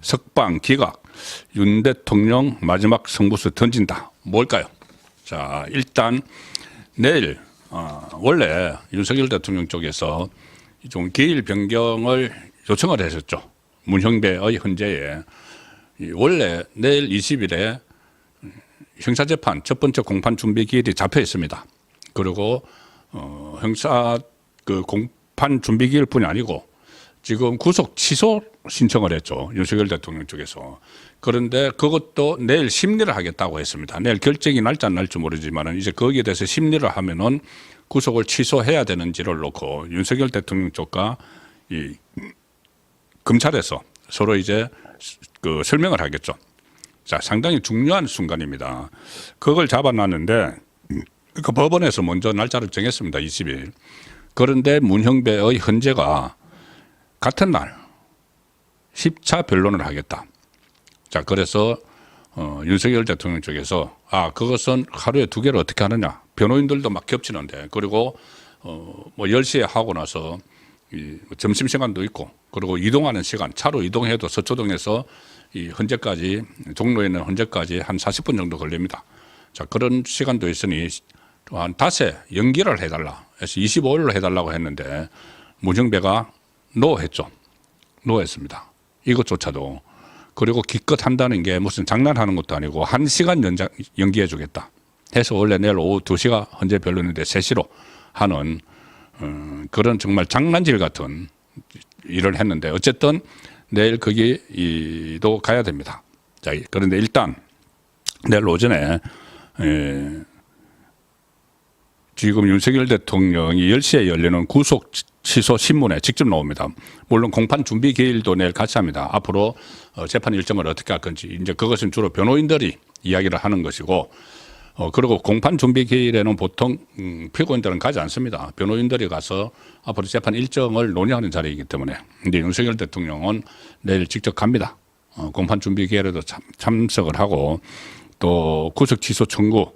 석방 기각, 윤 대통령 마지막 승부수 던진다. 뭘까요? 자, 일단 내일 원래 윤석열 대통령 쪽에서 좀 기일 변경을 요청을 했었죠. 문형배의 헌재에. 원래 내일 20일에 형사재판 첫 번째 공판 준비 기일이 잡혀 있습니다. 그리고 형사 그 공판 준비 기일뿐이 아니고 지금 구속 취소 신청을 했죠. 윤석열 대통령 쪽에서. 그런데 그것도 내일 심리를 하겠다고 했습니다. 내일 결정이 날지 안 날지 모르지만 이제 거기에 대해서 심리를 하면은 구속을 취소해야 되는지를 놓고 윤석열 대통령 쪽과 이 검찰에서 서로 이제 그 설명을 하겠죠. 자, 상당히 중요한 순간입니다. 그걸 잡아놨는데 그 법원에서 먼저 날짜를 정했습니다. 20일. 그런데 문형배의 헌재가 같은 날 10차 변론을 하겠다. 자, 그래서 윤석열 대통령 쪽에서 그것은 하루에 2개를 어떻게 하느냐. 변호인들도 막 겹치는데 그리고 뭐 10시에 하고 나서 점심시간도 있고 그리고 이동하는 시간 차로 이동해도 서초동에서 이 헌재까지 종로에 있는 헌재까지 한 40분 정도 걸립니다. 자, 그런 시간도 있으니 한 닷새 연기를 해달라 해서 25일로 해달라고 했는데 문형배가 노했죠. 노했습니다. 이것조차도. 그리고 기껏 한다는 게 무슨 장난하는 것도 아니고 1시간 연기해 주겠다 해서 원래 내일 오후 2시가 헌재 변론인데 3시로 하는 그런 정말 장난질 같은 일을 했는데 어쨌든 내일 거기도 가야 됩니다. 자, 그런데 일단 내일 오전에 지금 윤석열 대통령이 10시에 열리는 구속 취소 신문에 직접 나옵니다. 물론 공판 준비 기일도 내일 같이 합니다. 앞으로 재판 일정을 어떻게 할 건지 이제 그것은 주로 변호인들이 이야기를 하는 것이고 그리고 공판 준비 기일에는 보통 피고인들은 가지 않습니다. 변호인들이 가서 앞으로 재판 일정을 논의하는 자리이기 때문에 근데 윤석열 대통령은 내일 직접 갑니다. 공판 준비 기일에도 참석을 하고 또 구속 취소 청구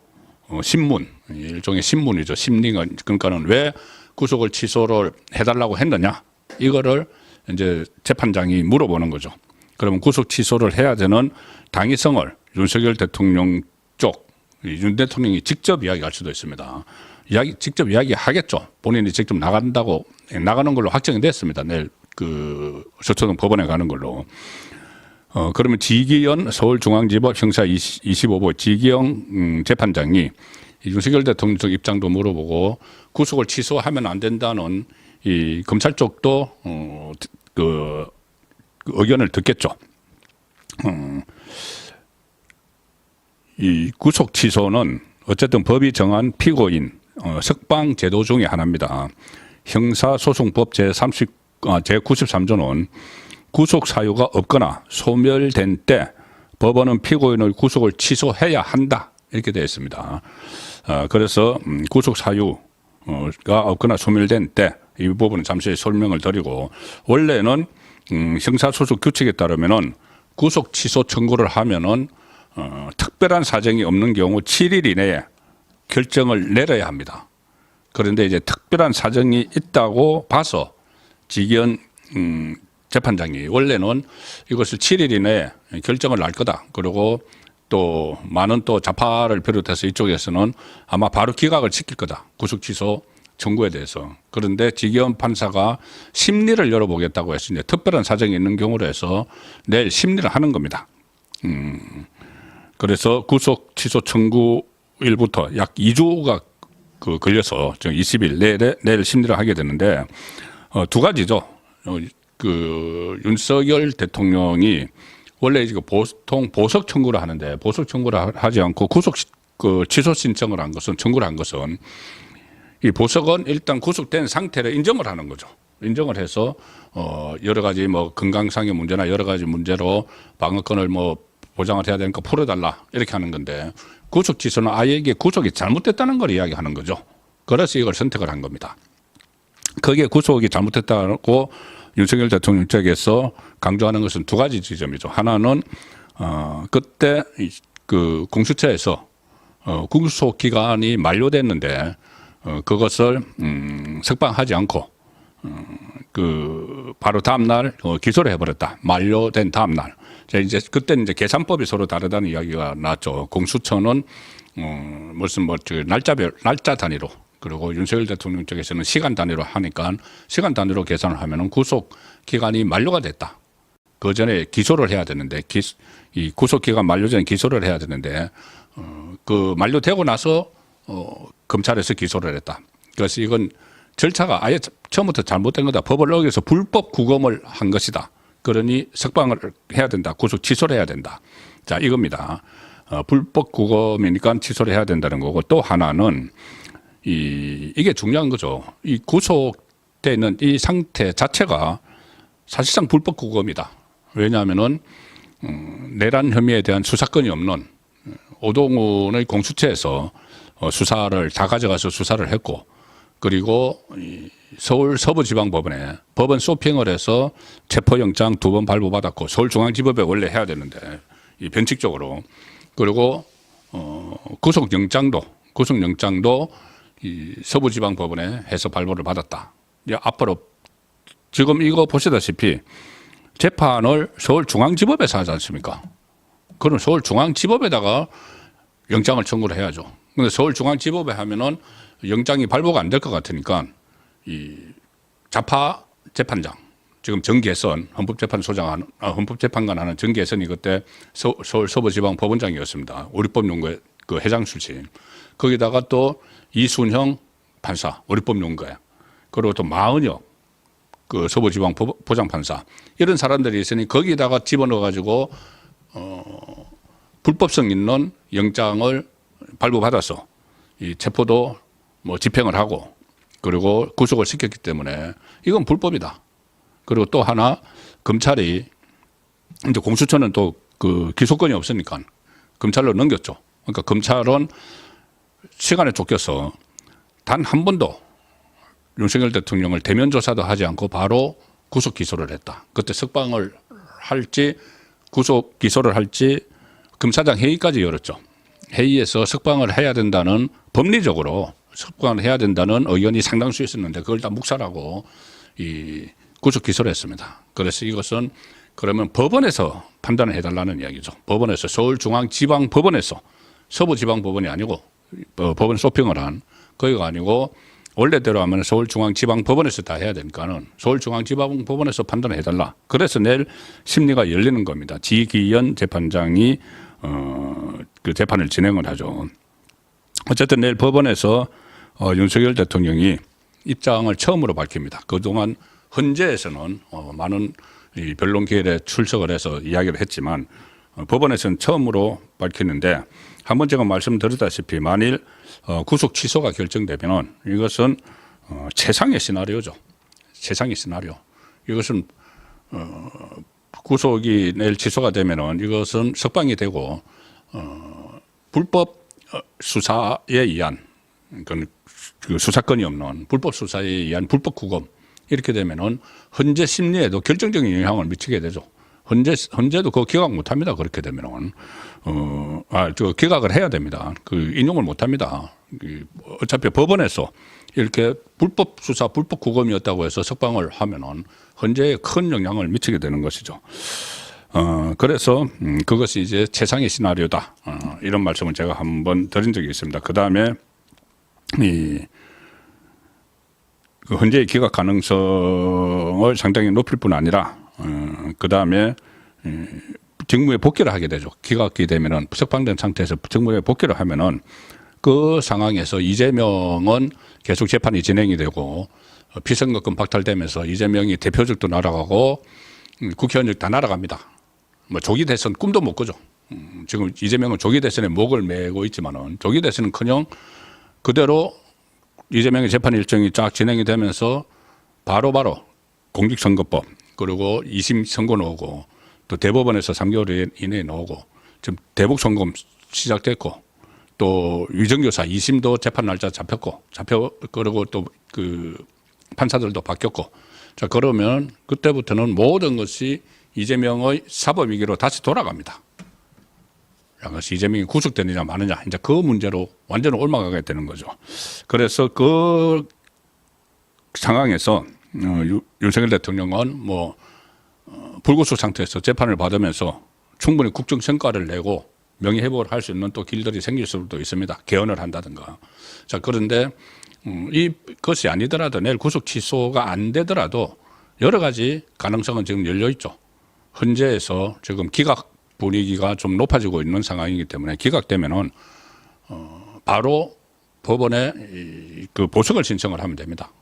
신문 일종의 신문이죠. 심리는 그러니까는 왜 구속을 취소를 해달라고 했느냐 이거를 이제 재판장이 물어보는 거죠. 그러면 구속 취소를 해야 되는 당위성을 윤석열 대통령 쪽 윤 대통령이 직접 이야기할 수도 있습니다. 직접 이야기하겠죠. 본인이 직접 나가는 걸로 확정이 됐습니다. 내일 그 서초동 법원에 가는 걸로. 그러면 지기현 서울중앙지법 형사 25부 지기영 재판장이 윤석열 대통령 쪽 입장도 물어보고 구속을 취소하면 안 된다는 이 검찰 쪽도 그 의견을 듣겠죠. 이 구속 취소는 어쨌든 법이 정한 피고인 석방 제도 중에 하나입니다. 형사소송법 제93조는 구속 사유가 없거나 소멸된 때 법원은 피고인의 구속을 취소해야 한다 이렇게 되어 있습니다. 그래서 구속 사유가 없거나 소멸된 때 이 부분은 잠시 설명을 드리고 원래는 형사소송 규칙에 따르면은 구속 취소 청구를 하면은 특별한 사정이 없는 경우 7일 이내에 결정을 내려야 합니다. 그런데 이제 특별한 사정이 있다고 봐서 지기현 재판장이 원래는 이것을 7일 이내에 결정을 날 거다. 그리고 또 많은 또 좌파를 비롯해서 이쪽에서는 아마 바로 기각을 시킬 거다. 구속 취소 청구에 대해서. 그런데 지기현 판사가 심리를 열어보겠다고 해서 이제 특별한 사정이 있는 경우로 해서 내일 심리를 하는 겁니다. 그래서 구속 취소 청구일부터 약 2주가 걸려서 지금 20일 내일 심리를 하게 되는데 두 가지죠. 그 윤석열 대통령이 원래 지금 보통 보석 청구를 하는데 보석 청구를 하지 않고 구속 그 취소 신청을 한 것은 청구를 한 것은 이 보석은 일단 구속된 상태를 인정을 하는 거죠. 인정을 해서 여러 가지 뭐 건강상의 문제나 여러 가지 문제로 방어권을 뭐 보장을 해야 되니까 풀어달라 이렇게 하는 건데 구속 취소는 아예 이게 구속이 잘못됐다는 걸 이야기하는 거죠. 그래서 이걸 선택을 한 겁니다. 그게 구속이 잘못됐다고 윤석열 대통령 측에서 강조하는 것은 두 가지 지점이죠. 하나는 그때 그 공수처에서 구속 기간이 만료됐는데 그것을 석방하지 않고 그 바로 다음 날 기소를 해버렸다. 만료된 다음 날. 자, 이제 그때는 이제 계산법이 서로 다르다는 이야기가 나왔죠. 공수처는 무슨 날짜 단위로, 그리고 윤석열 대통령 쪽에서는 시간 단위로 하니까 시간 단위로 계산을 하면은 구속 기간이 만료가 됐다. 그 전에 기소를 해야 되는데 이 구속 기간 만료 전에 기소를 해야 되는데 그 만료되고 나서 검찰에서 기소를 했다. 그래서 이건 절차가 아예 처음부터 잘못된 거다. 법을 어겨서 불법 구금을 한 것이다. 그러니 석방을 해야 된다. 구속 취소를 해야 된다. 자, 이겁니다. 불법 구금이니까 취소를 해야 된다는 거고, 또 하나는 이게 중요한 거죠. 이 구속되는 이 상태 자체가 사실상 불법 구금이다. 왜냐하면은 내란 혐의에 대한 수사권이 없는 오동훈의 공수처에서 수사를 다 가져가서 수사를 했고, 그리고 서울 서부지방법원에 법원 쇼핑을 해서 체포영장 2번 발부받았고, 서울중앙지법에 원래 해야 되는데 이 변칙적으로, 그리고 구속영장도 이 서부지방법원에 해서 발부를 받았다. 이제 앞으로 지금 이거 보시다시피 재판을 서울중앙지법에서 하지 않습니까? 그럼 서울중앙지법에다가 영장을 청구를 해야죠. 근데 서울중앙지법에 하면은 영장이 발부가 안 될 것 같으니까 이 좌파 재판장, 지금 정계선 헌법재판관 하는 정계선이 그때 서울 서부지방 법원장이었습니다. 우리법연구회 그 회장 출신. 거기다가 또 이순형 판사, 우리법연구회. 그리고 또 마은혁 그 서부지방 보장판사, 이런 사람들이 있으니 거기다가 집어넣어 가지고 불법성 있는 영장을 발부받아서 이 체포도 뭐 집행을 하고, 그리고 구속을 시켰기 때문에 이건 불법이다. 그리고 또 하나, 검찰이 이제 공수처는 또 그 기소권이 없으니까 검찰로 넘겼죠. 그러니까 검찰은 시간에 쫓겨서 단 한 번도 윤석열 대통령을 대면 조사도 하지 않고 바로 구속 기소를 했다. 그때 석방을 할지 구속 기소를 할지 검사장 회의까지 열었죠. 회의에서 석방을 해야 된다는, 법리적으로 석방을 해야 된다는 의견이 상당수 있었는데 그걸 다 묵살하고 이 구속 기소를 했습니다. 그래서 이것은 그러면 법원에서 판단을 해달라는 이야기죠. 법원에서, 서울중앙지방법원에서, 서부지방법원이 아니고 법원 쇼핑을 한 거기가 아니고, 원래대로 하면 서울중앙지방법원에서 다 해야 되니까는 서울중앙지방법원에서 판단을 해달라. 그래서 내일 심리가 열리는 겁니다. 지기현 재판장이 그 재판을 진행을 하죠. 어쨌든 내일 법원에서 윤석열 대통령이 입장을 처음으로 밝힙니다. 그동안 헌재에서는 많은 이 변론 기일에 출석을 해서 이야기를 했지만 법원에서는 처음으로 밝히는데, 한번 제가 말씀드렸다시피 만일 구속 취소가 결정되면 이것은 최상의 시나리오죠. 최상의 시나리오. 이것은 구속이 내일 취소가 되면은 이것은 석방이 되고 불법 수사에 의한 그 수사권이 없는 불법 수사에 의한 불법 구금, 이렇게 되면은 헌재 심리에도 결정적인 영향을 미치게 되죠. 헌재도 그거 기각 못 합니다. 그렇게 되면은. 기각을 해야 됩니다. 그 인용을 못 합니다. 어차피 법원에서 이렇게 불법 수사, 불법 구금이었다고 해서 석방을 하면은 헌재에 큰 영향을 미치게 되는 것이죠. 그래서 그것이 이제 최상의 시나리오다. 이런 말씀을 제가 한번 드린 적이 있습니다. 그 다음에 그 헌재의 기각 가능성을 상당히 높일 뿐 아니라, 그 다음에 직무에 복귀를 하게 되죠. 기각이 되면은, 석방된 상태에서 직무에 복귀를 하면은 그 상황에서 이재명은 계속 재판이 진행이 되고 피선거권 박탈되면서 이재명이 대표직도 날아가고 국회의원직 다 날아갑니다. 뭐 조기 대선 꿈도 못 꾸죠. 지금 이재명은 조기 대선에 목을 메고 있지만은 조기 대선은커녕 그대로 이재명의 재판 일정이 쫙 진행이 되면서 바로바로 공직선거법, 그리고 2심 선고 나오고 또 대법원에서 3개월 이내에 나오고, 지금 대북 송금 시작됐고 또 위정교사 2심도 재판 날짜 그리고 또 그 판사들도 바뀌었고, 자, 그러면 그때부터는 모든 것이 이재명의 사법 위기로 다시 돌아갑니다. 그래서 이재명이 구속되느냐 마느냐, 이제 그 문제로 완전히 옮아가게 되는 거죠. 그래서 그 상황에서 윤석열 대통령은 뭐 불구속 상태에서 재판을 받으면서 충분히 국정 성과를 내고 명예회복을 할 수 있는 또 길들이 생길 수도 있습니다. 개헌을 한다든가. 자, 그런데 이것이 아니더라도 내일 구속 취소가 안 되더라도 여러 가지 가능성은 지금 열려 있죠. 헌재에서 지금 기각 분위기가 좀 높아지고 있는 상황이기 때문에 기각되면은 바로 법원에 그 보석을 신청을 하면 됩니다.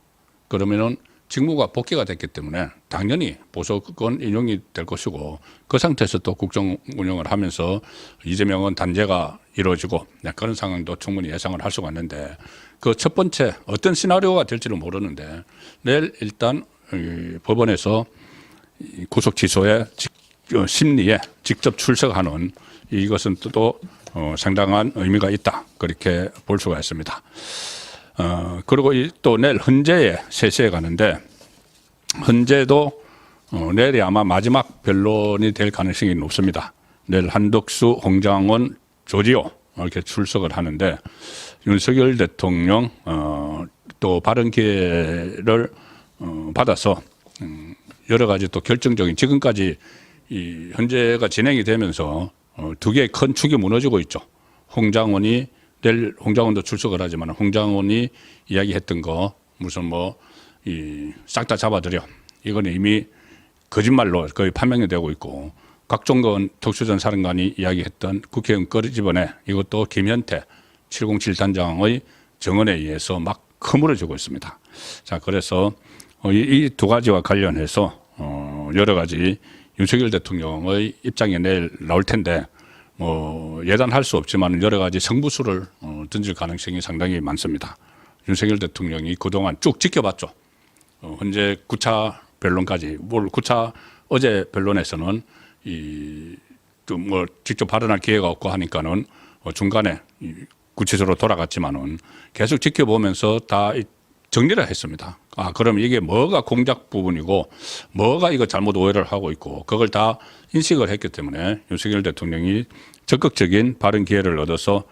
그러면은 직무가 복귀가 됐기 때문에 당연히 보석은 인용이 될 것이고 그 상태에서 또 국정 운영을 하면서 이재명은 단죄가 이루어지고 그런 상황도 충분히 예상을 할 수가 있는데 그 첫 번째 어떤 시나리오가 될지는 모르는데 내일 일단 법원에서 구속 취소의 심리에 직접 출석하는 이것은 또 상당한 의미가 있다. 그렇게 볼 수가 있습니다. 그리고 또 내일 헌재에 세시에 가는데 헌재도 내일이 아마 마지막 변론이 될 가능성이 높습니다. 내일 한덕수, 홍장원, 조지호 이렇게 출석을 하는데 윤석열 대통령 또 발언 기회를 받아서 여러 가지 또 결정적인 지금까지 이 헌재가 진행이 되면서 두 개의 큰 축이 무너지고 있죠. 홍장원이 내일 홍장원도 출석을 하지만 홍장원이 이야기했던 거 무슨 뭐 싹 다 잡아들여 이건 이미 거짓말로 거의 판명이 되고 있고 각종건 특수전 사령관이 이야기했던 국회의원 꺼집어내 이것도 김현태 707 단장의 정언에 의해서 막 허물어지고 있습니다. 자, 그래서 이 두 가지와 관련해서 여러 가지 윤석열 대통령의 입장이 내일 나올 텐데 뭐 예단할 수 없지만 여러 가지 승부수를 던질 가능성이 상당히 많습니다. 윤석열 대통령이 그동안 쭉 지켜봤죠. 현재 9차 변론까지 9차 어제 변론에서는 뭐 직접 발언할 기회가 없고 하니까는 중간에 구치소로 돌아갔지만은 계속 지켜보면서 다 정리를 했습니다. 그럼 이게 뭐가 공작 부분이고 뭐가 이거 잘못 오해를 하고 있고 그걸 다 인식을 했기 때문에 윤석열 대통령이 적극적인 발언 기회를 얻어서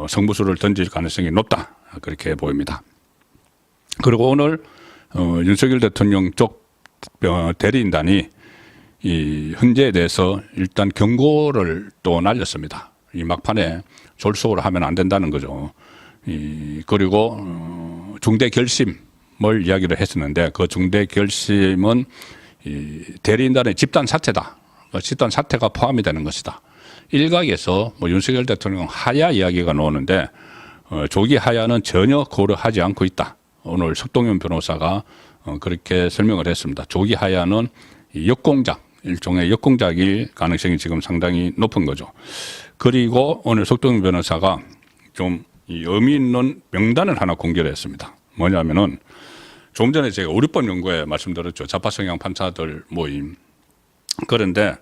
승부수를 던질 가능성이 높다. 그렇게 보입니다. 그리고 오늘 윤석열 대통령 쪽 대리인단이 이 헌재에 대해서 일단 경고를 또 날렸습니다. 이 막판에 졸속으로 하면 안 된다는 거죠. 그리고 중대 결심을 이야기를 했었는데 그 중대 결심은 이 대리인단의 집단 사퇴다. 집단 사퇴가 포함이 되는 것이다. 일각에서 뭐 윤석열 대통령 하야 이야기가 나오는데 조기 하야는 전혀 고려하지 않고 있다. 오늘 석동현 변호사가 그렇게 설명을 했습니다. 조기 하야는 역공작, 일종의 역공작일 가능성이 지금 상당히 높은 거죠. 그리고 오늘 석동현 변호사가 좀 의미 있는 명단을 하나 공개를 했습니다. 뭐냐면은 조금 전에 제가 우리법 연구회 말씀드렸죠. 좌파 성향 판사들 모임. 그런데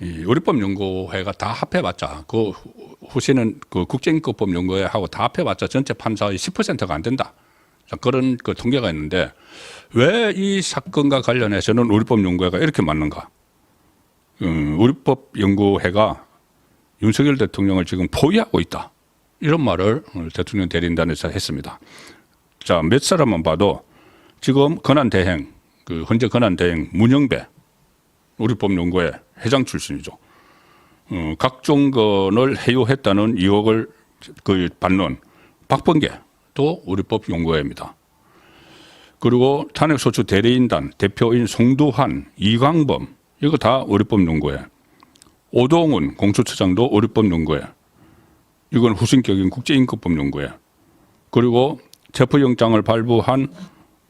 이 우리법 연구회가 다 합해봤자 그 후시는 그 국제인권법 연구회하고 다 합해봤자 전체 판사의 10%가 안 된다. 그런 그 통계가 있는데 왜 이 사건과 관련해서는 우리법 연구회가 이렇게 많는가? 우리법 연구회가 윤석열 대통령을 지금 포위하고 있다. 이런 말을 대통령 대리인단에서 했습니다. 자, 몇 사람만 봐도 지금 권한대행, 그 헌재 권한대행 문영배 우리법 연구회 회장 출신이죠. 각종 건을 해요했다는 의혹을 받는 박범계 또 우리법 연구회입니다. 그리고 탄핵소추 대리인단 대표인 송두환, 이광범 이거 다 우리법 연구회. 오동훈 공수처장도 우리법 연구회. 이건 후신격인 국제인권법 연구회. 그리고 체포영장을 발부한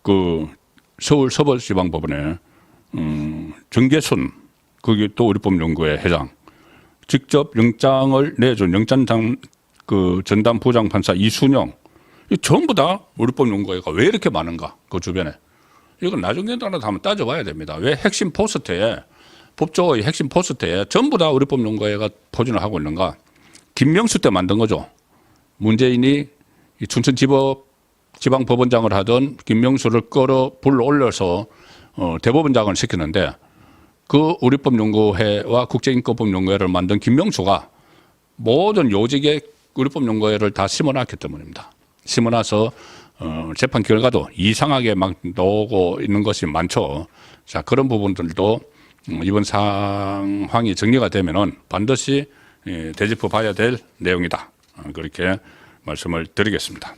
그 서울 서부지방법원의 정계순 그게 또 우리법 연구회 회장. 직접 영장을 내준 영장장 그 전담 부장판사 이순영. 이 전부 다 우리법 연구회가 왜 이렇게 많은가 그 주변에. 이건 나중에 하나도 한번 따져봐야 됩니다. 왜 핵심 포스트에 법조의 핵심 포스트에 전부 다 우리법 연구회가 포진을 하고 있는가. 김명수 때 만든 거죠. 문재인이 춘천지방법원장을 하던 김명수를 불러 올려서 대법원장을 시켰는데 그 우리법 연구회와 국제인권법 연구회를 만든 김명수가 모든 요직에 우리법 연구회를 다 심어놨기 때문입니다. 심어놔서 재판 결과도 이상하게 막 나오고 있는 것이 많죠. 자, 그런 부분들도 이번 상황이 정리가 되면은 반드시 되짚어 봐야 될 내용이다. 그렇게 말씀을 드리겠습니다.